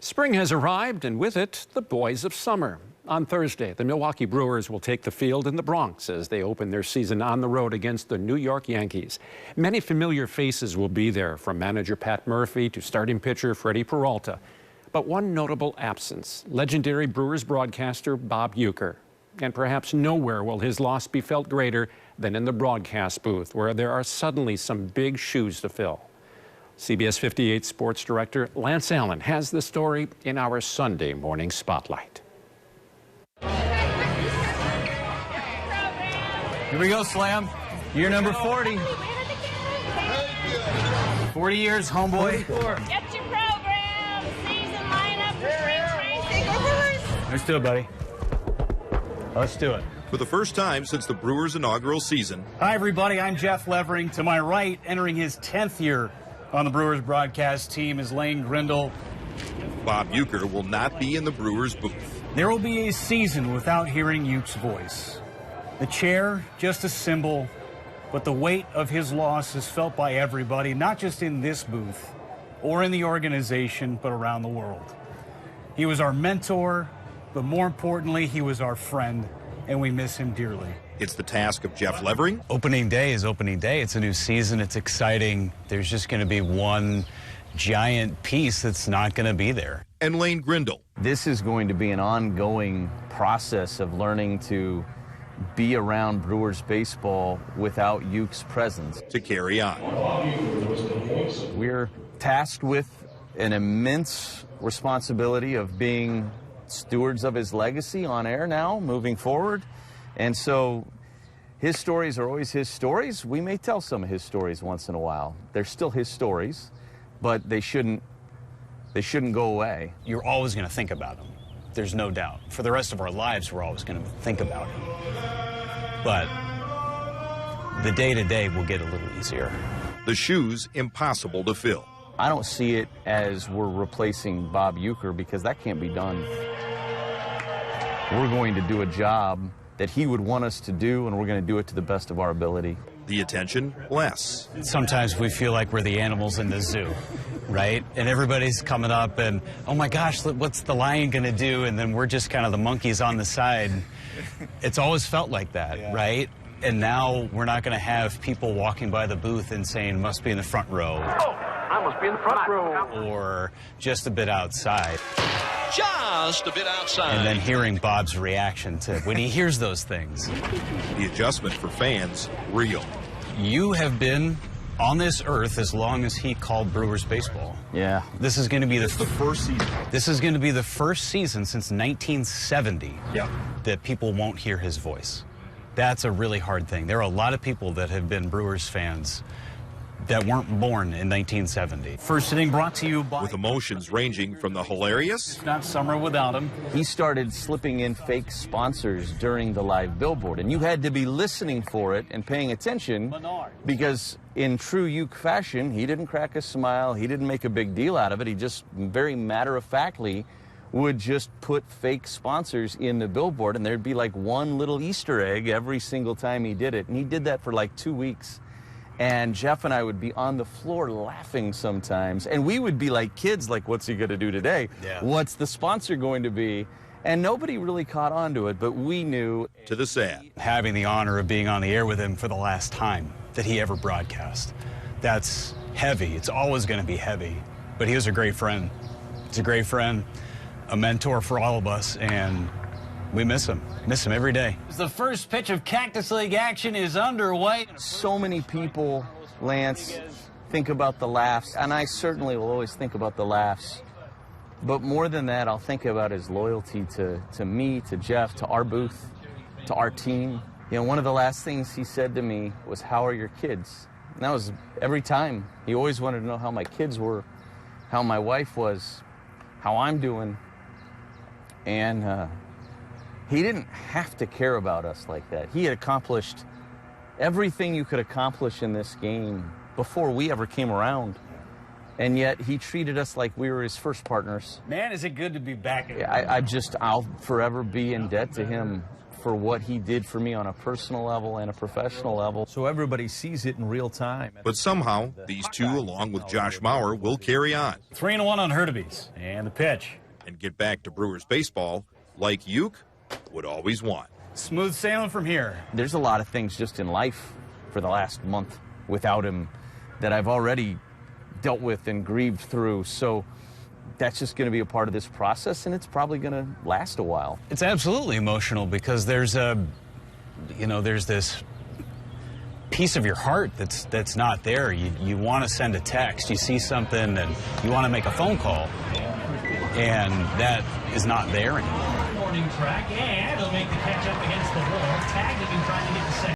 Spring has arrived, and with it, the boys of summer. On Thursday, the Milwaukee Brewers will take the field in the Bronx as they open their season on the road against the New York Yankees. Many familiar faces will be there, from manager Pat Murphy to starting pitcher Freddie Peralta. But one notable absence, legendary Brewers broadcaster Bob Uecker. And perhaps nowhere will his loss be felt greater than in the broadcast booth, where there are suddenly some big shoes to fill. CBS 58 sports director Allan has the story in our Sunday morning spotlight. Here we go, Slam. Year number 40. 40 years, homeboy. Get your program, season lineup for spring training. Go Brewers! Let's do it, buddy. Let's do it. For the first time since the Brewers' inaugural season. Hi, everybody. I'm Jeff Levering. To my right, entering his 10th year on the Brewers broadcast team, is Lane Gridle. Bob Uecker will not be in the Brewers booth. There will be a season without hearing Uke's voice. The chair, just a symbol, but the weight of his loss is felt by everybody, not just in this booth or in the organization, but around the world. He was our mentor, but more importantly, he was our friend, and we miss him dearly. It's the task of Jeff Levering. Opening day is opening day. It's a new season. It's exciting. There's just going to be one giant piece that's not going to be there. And Lane Gridle. This is going to be an ongoing process of learning to be around Brewers baseball without Uke's presence. To carry on. We're tasked with an immense responsibility of being stewards of his legacy on air now, moving forward. And so his stories are always his stories. We may tell some of his stories once in a while. They're still his stories, but they shouldn't go away. You're always going to think about him. There's no doubt. For the rest of our lives, we're always going to think about him. But the day-to-day will get a little easier. The shoes impossible to fill. I don't see it as we're replacing Bob Uecker, because that can't be done. We're going to do a job that he would want us to do, and we're going to do it to the best of our ability. The attention, less. Sometimes we feel like we're the animals in the zoo, right? And everybody's coming up and, oh my gosh, what's the lion going to do? And then we're just kind of the monkeys on the side. It's always felt like that, yeah. Right? And now we're not going to have people walking by the booth and saying, must be in the front row. Oh, I must be in the front row. Or just a bit outside. Just a bit outside. And then hearing Bob's reaction to when he hears those things. The adjustment for fans, real. You have been on this earth as long as he called Brewers baseball. Yeah. This is going to be the first season. This is going to be the first season since 1970 yeah. that people won't hear his voice. That's a really hard thing. There are a lot of people that have been Brewers fans that weren't born in 1970. First inning brought to you by... With emotions ranging from the hilarious... It's not summer without him. He started slipping in fake sponsors during the live billboard, and you had to be listening for it and paying attention, because in true Uke fashion, he didn't crack a smile, he didn't make a big deal out of it, he just very matter-of-factly would just put fake sponsors in the billboard, and there'd be like one little Easter egg every single time he did it, and he did that for like 2 weeks. And Jeff and I would be on the floor laughing sometimes. And we would be like kids, like, what's he going to do today? Yeah. What's the sponsor going to be? And nobody really caught on to it, but we knew. To the sad. Having the honor of being on the air with him for the last time that he ever broadcast. That's heavy. It's always going to be heavy. But he was a great friend. He's a great friend, a mentor for all of us, and we miss him every day. The first pitch of Cactus League action is underway. So many people, Lance, think about the laughs, and I certainly will always think about the laughs. But more than that, I'll think about his loyalty to me, to Jeff, to our booth, to our team. You know, one of the last things he said to me was, how are your kids? And that was every time. He always wanted to know how my kids were, how my wife was, how I'm doing. And he didn't have to care about us like that. He had accomplished everything you could accomplish in this game before we ever came around. And yet he treated us like we were his first partners. Man, is it good to be back. I'll forever be in debt to him for what he did for me on a personal level and a professional level. So everybody sees it in real time. But somehow, these two, along with Josh Mauer, will carry on 3-1 on Hurtubise. And the pitch. and get back to Brewers baseball like Uecker would always want. Smooth sailing from here. There's a lot of things just in life for the last month without him that I've already dealt with and grieved through. So that's just going to be a part of this process, and it's probably going to last a while. It's absolutely emotional because there's this piece of your heart that's not there. You want to send a text, you see something, and you want to make a phone call, and that is not there anymore. Morning track, and he'll make the catch up against the wall. Tagged him trying to get the second.